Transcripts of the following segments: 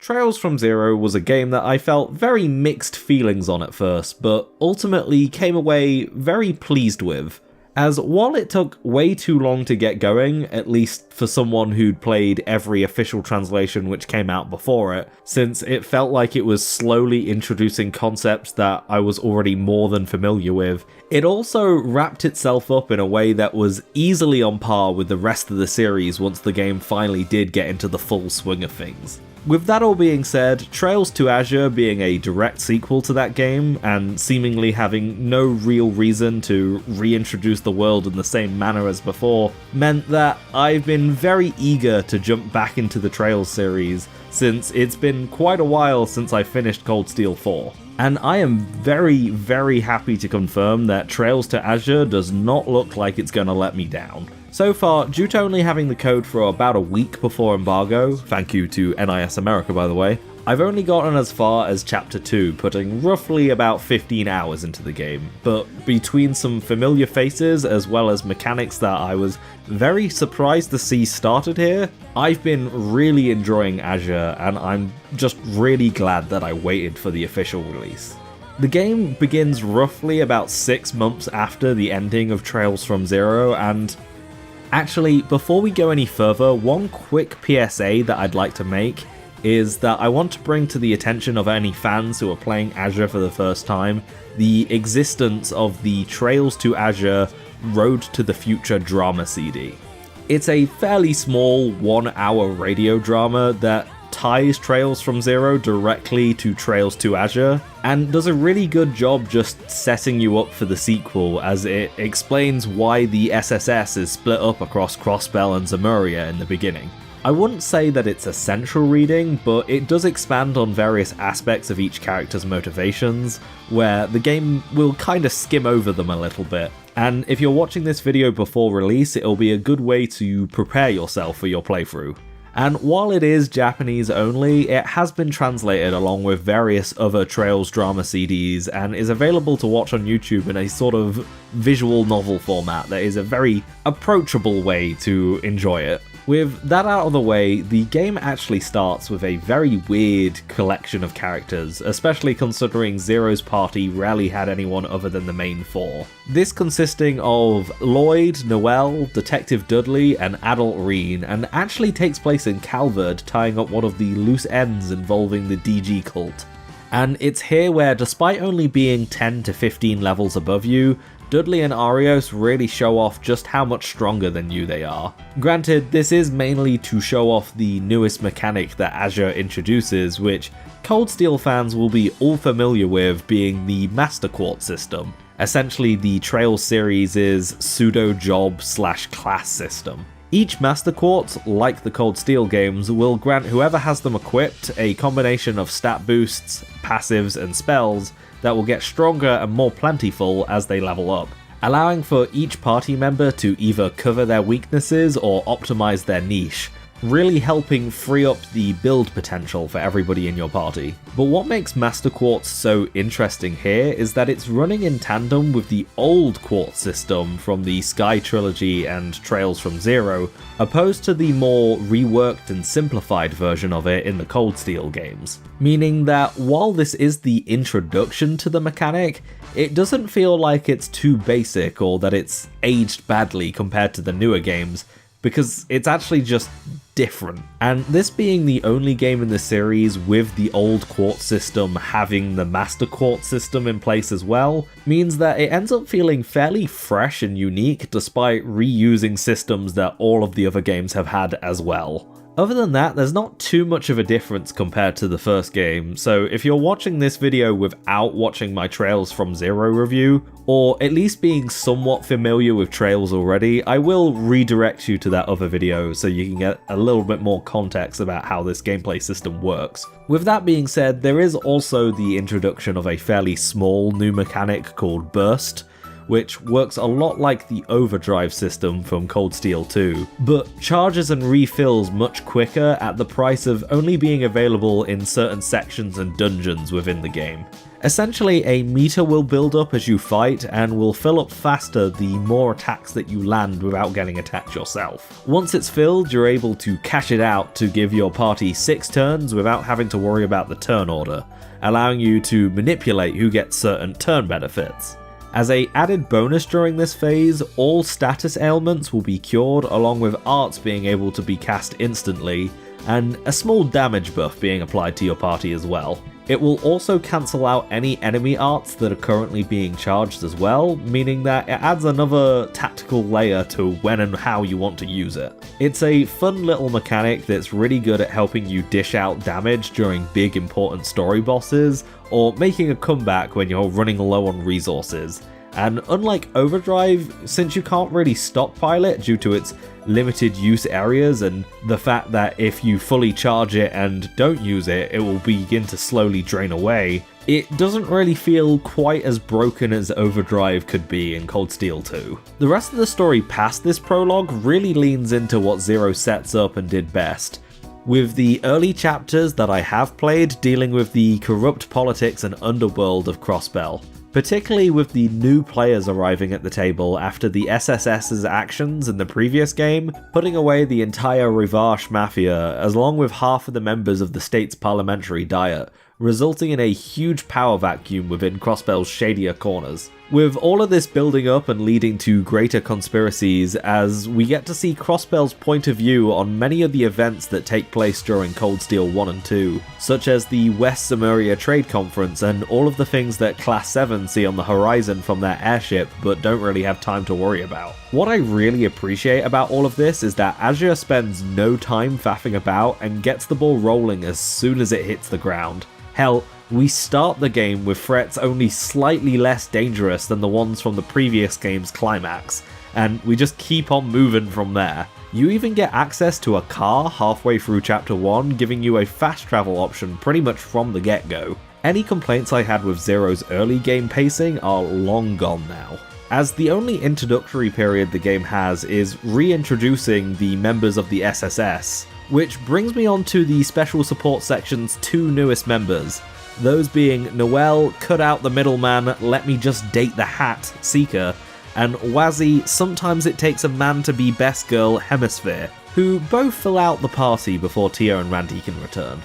Trails from Zero was a game that I felt very mixed feelings on at first, but ultimately came away very pleased with. As while it took way too long to get going, at least for someone who'd played every official translation which came out before it, since it felt like it was slowly introducing concepts that I was already more than familiar with, it also wrapped itself up in a way that was easily on par with the rest of the series once the game finally did get into the full swing of things. With that all being said, Trails to Azure being a direct sequel to that game, and seemingly having no real reason to reintroduce the world in the same manner as before, meant that I've been very eager to jump back into the Trails series, since it's been quite a while since I finished Cold Steel 4. And I am very, very happy to confirm that Trails to Azure does not look like it's gonna let me down. So far, due to only having the code for about a week before embargo, thank you to NIS America by the way, I've only gotten as far as Chapter 2, putting roughly about 15 hours into the game, but between some familiar faces as well as mechanics that I was very surprised to see started here, I've been really enjoying Azure, and I'm just really glad that I waited for the official release. The game begins roughly about 6 months after the ending of Trails from Zero, and actually, before we go any further, one quick PSA that I'd like to make is that I want to bring to the attention of any fans who are playing Azure for the first time the existence of the Trails to Azure Road to the Future drama CD. It's a fairly small 1-hour radio drama that ties Trails from Zero directly to Trails to Azure, and does a really good job just setting you up for the sequel, as it explains why the SSS is split up across Crossbell and Zemuria in the beginning. I wouldn't say that it's essential reading, but it does expand on various aspects of each character's motivations, where the game will kind of skim over them a little bit. And if you're watching this video before release, it'll be a good way to prepare yourself for your playthrough. And while it is Japanese only, it has been translated along with various other Trails drama CDs and is available to watch on YouTube in a sort of visual novel format that is a very approachable way to enjoy it. With that out of the way, the game actually starts with a very weird collection of characters, especially considering Zero's party rarely had anyone other than the main four. This consisting of Lloyd, Noel, Detective Dudley, and Adult Reen, and actually takes place in Calvard, tying up one of the loose ends involving the DG cult. And it's here where, despite only being 10 to 15 levels above you, Dudley and Arios really show off just how much stronger than you they are. Granted, this is mainly to show off the newest mechanic that Azure introduces, which Cold Steel fans will be all familiar with, being the Master Quartz system. Essentially, the Trails series' pseudo-job/class system. Each Master Quartz, like the Cold Steel games, will grant whoever has them equipped a combination of stat boosts, passives, and spells that will get stronger and more plentiful as they level up, allowing for each party member to either cover their weaknesses or optimize their niche, really helping free up the build potential for everybody in your party. But what makes Master Quartz so interesting here is that it's running in tandem with the old Quartz system from the Sky Trilogy and Trails from Zero, opposed to the more reworked and simplified version of it in the Cold Steel games. Meaning that while this is the introduction to the mechanic, it doesn't feel like it's too basic or that it's aged badly compared to the newer games, because it's actually just different. And this being the only game in the series with the old Quartz system having the Master Quartz system in place as well, means that it ends up feeling fairly fresh and unique despite reusing systems that all of the other games have had as well. Other than that, there's not too much of a difference compared to the first game, so if you're watching this video without watching my Trails from Zero review, or at least being somewhat familiar with Trails already, I will redirect you to that other video so you can get a little bit more context about how this gameplay system works. With that being said, there is also the introduction of a fairly small new mechanic called Burst, which works a lot like the overdrive system from Cold Steel 2, but charges and refills much quicker at the price of only being available in certain sections and dungeons within the game. Essentially, a meter will build up as you fight and will fill up faster the more attacks that you land without getting attacked yourself. Once it's filled, you're able to cash it out to give your party 6 turns without having to worry about the turn order, allowing you to manipulate who gets certain turn benefits. As a added bonus during this phase, all status ailments will be cured, along with arts being able to be cast instantly, and a small damage buff being applied to your party as well. It will also cancel out any enemy arts that are currently being charged as well, meaning that it adds another tactical layer to when and how you want to use it. It's a fun little mechanic that's really good at helping you dish out damage during big important story bosses, or making a comeback when you're running low on resources. And unlike Overdrive, since you can't really stockpile it due to its limited use areas and the fact that if you fully charge it and don't use it, it will begin to slowly drain away, it doesn't really feel quite as broken as Overdrive could be in Cold Steel 2. The rest of the story past this prologue really leans into what Zero sets up and did best, with the early chapters that I have played dealing with the corrupt politics and underworld of Crossbell, particularly with the new players arriving at the table after the SSS's actions in the previous game, putting away the entire Rivash Mafia along with half of the members of the state's parliamentary diet, resulting in a huge power vacuum within Crossbell's shadier corners. With all of this building up and leading to greater conspiracies, as we get to see Crossbell's point of view on many of the events that take place during Cold Steel 1 and 2, such as the West Samaria Trade Conference and all of the things that Class 7 see on the horizon from their airship but don't really have time to worry about. What I really appreciate about all of this is that Azure spends no time faffing about and gets the ball rolling as soon as it hits the ground. Hell, we start the game with threats only slightly less dangerous than the ones from the previous game's climax, and we just keep on moving from there. You even get access to a car halfway through Chapter 1, giving you a fast travel option pretty much from the get-go. Any complaints I had with Zero's early game pacing are long gone now, as the only introductory period the game has is reintroducing the members of the SSS, which brings me on to the Special Support Section's 2 newest members, those being Noelle, cut out the middleman, let me just date the hat, Seeker, and Wazzy, sometimes it takes a man to be best girl, Hemisphere, who both fill out the party before Tio and Randy can return.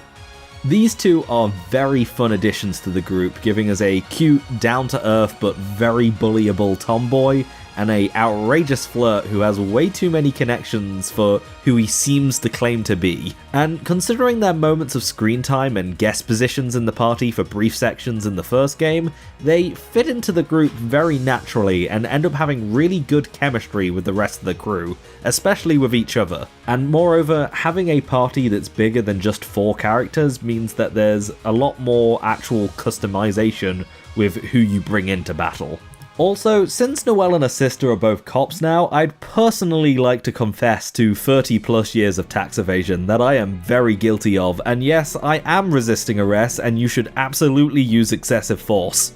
These 2 are very fun additions to the group, giving us a cute, down-to-earth but very bullyable tomboy, and a outrageous flirt who has way too many connections for who he seems to claim to be. And considering their moments of screen time and guest positions in the party for brief sections in the first game, they fit into the group very naturally and end up having really good chemistry with the rest of the crew, especially with each other. And moreover, having a party that's bigger than just 4 characters means that there's a lot more actual customization with who you bring into battle. Also, since Noelle and her sister are both cops now, I'd personally like to confess to 30 plus years of tax evasion that I am very guilty of, and yes, I am resisting arrest and you should absolutely use excessive force.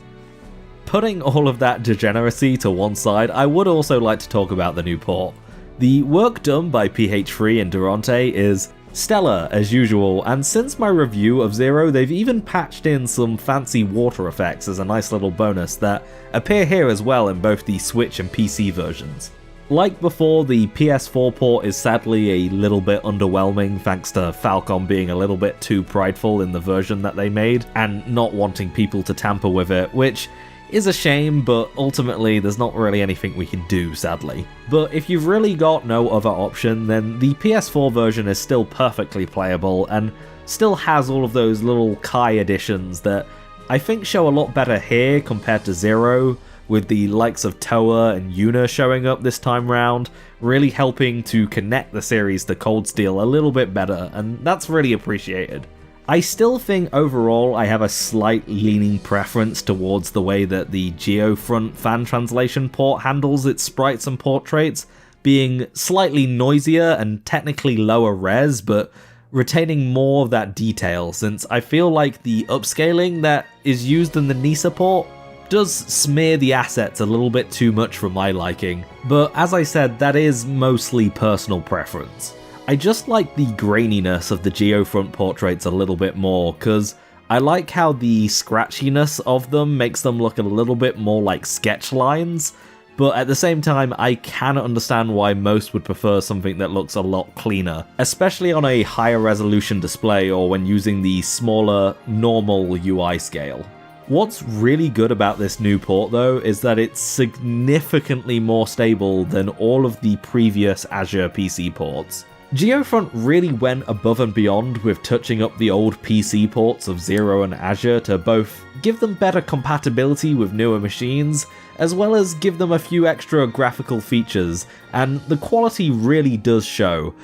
Putting all of that degeneracy to one side, I would also like to talk about the new port. The work done by PH3 and Durante is stellar as usual, and since my review of Zero, they've even patched in some fancy water effects as a nice little bonus that appear here as well in both the Switch and PC versions. Like before, the PS4 port is sadly a little bit underwhelming thanks to Falcom being a little bit too prideful in the version that they made and not wanting people to tamper with it, which is a shame, but ultimately there's not really anything we can do, sadly. But if you've really got no other option, then the PS4 version is still perfectly playable and still has all of those little Kai additions that I think show a lot better here compared to Zero, with the likes of Toa and Yuna showing up this time round, really helping to connect the series to Cold Steel a little bit better, and that's really appreciated. I still think overall I have a slight leaning preference towards the way that the Geofront fan translation port handles its sprites and portraits, being slightly noisier and technically lower res, but retaining more of that detail, since I feel like the upscaling that is used in the NISA port does smear the assets a little bit too much for my liking, but as I said, that is mostly personal preference. I just like the graininess of the Geofront portraits a little bit more, because I like how the scratchiness of them makes them look a little bit more like sketch lines, but at the same time, I can understand why most would prefer something that looks a lot cleaner, especially on a higher resolution display or when using the smaller, normal UI scale. What's really good about this new port though is that it's significantly more stable than all of the previous Azure PC ports. Geofront really went above and beyond with touching up the old PC ports of Zero and Azure to both give them better compatibility with newer machines, as well as give them a few extra graphical features, and the quality really does show.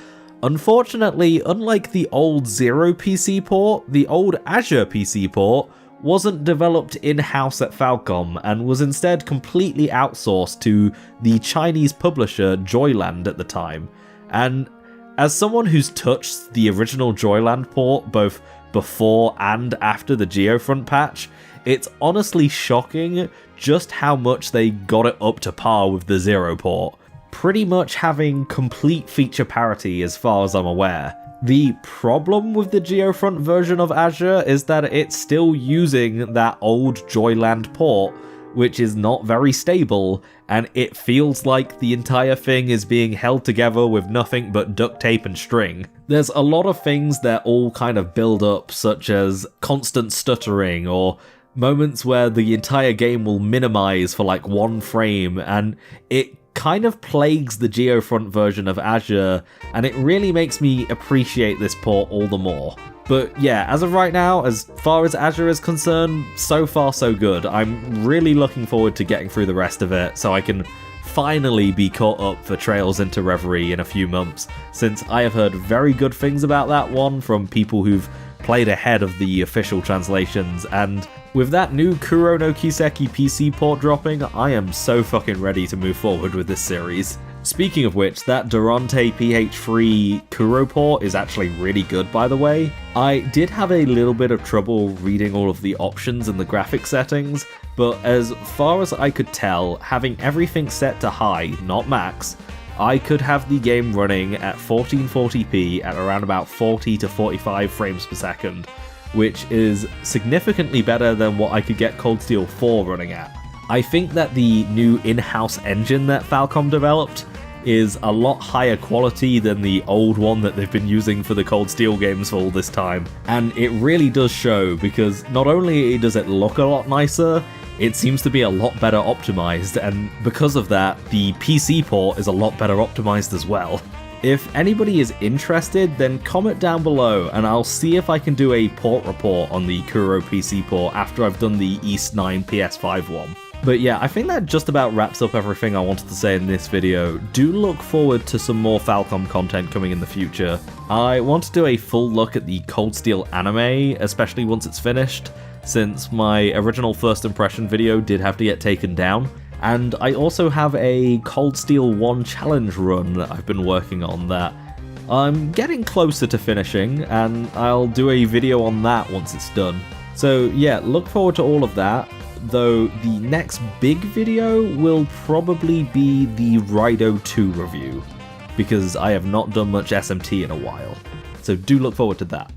Unfortunately, unlike the old Zero PC port, the old Azure PC port wasn't developed in-house at Falcom and was instead completely outsourced to the Chinese publisher Joyland at the time. And as someone who's touched the original Joyland port both before and after the Geofront patch, it's honestly shocking just how much they got it up to par with the Zero port, pretty much having complete feature parity as far as I'm aware. The problem with the Geofront version of Azure is that it's still using that old Joyland port, which is not very stable, and it feels like the entire thing is being held together with nothing but duct tape and string. There's a lot of things that all kind of build up, such as constant stuttering or moments where the entire game will minimize for like one frame, and it kind of plagues the Geofront version of Azure, and it really makes me appreciate this port all the more. But yeah, as of right now, as far as Azure is concerned, so far so good. I'm really looking forward to getting through the rest of it so I can finally be caught up for Trails into Reverie in a few months, since I have heard very good things about that one from people who've played ahead of the official translations, and with that new Kuro no Kiseki PC port dropping, I am so fucking ready to move forward with this series. Speaking of which, that Durante PH3 Kuro port is actually really good, by the way. I did have a little bit of trouble reading all of the options and the graphic settings, but as far as I could tell, having everything set to high, not max, I could have the game running at 1440p at around about 40 to 45 frames per second, which is significantly better than what I could get Cold Steel 4 running at. I think that the new in-house engine that Falcom developed is a lot higher quality than the old one that they've been using for the Cold Steel games for all this time. And it really does show, because not only does it look a lot nicer, it seems to be a lot better optimized, and because of that, the PC port is a lot better optimized as well. If anybody is interested, then comment down below and I'll see if I can do a port report on the Kuro PC port after I've done the East 9 PS5 one. But yeah, I think that just about wraps up everything I wanted to say in this video. Do look forward to some more Falcom content coming in the future. I want to do a full look at the Cold Steel anime, especially once it's finished, since my original first impression video did have to get taken down. And I also have a Cold Steel 1 challenge run that I've been working on that I'm getting closer to finishing, and I'll do a video on that once it's done. So yeah, look forward to all of that, though the next big video will probably be the Raido 2 review, because I have not done much SMT in a while. So do look forward to that.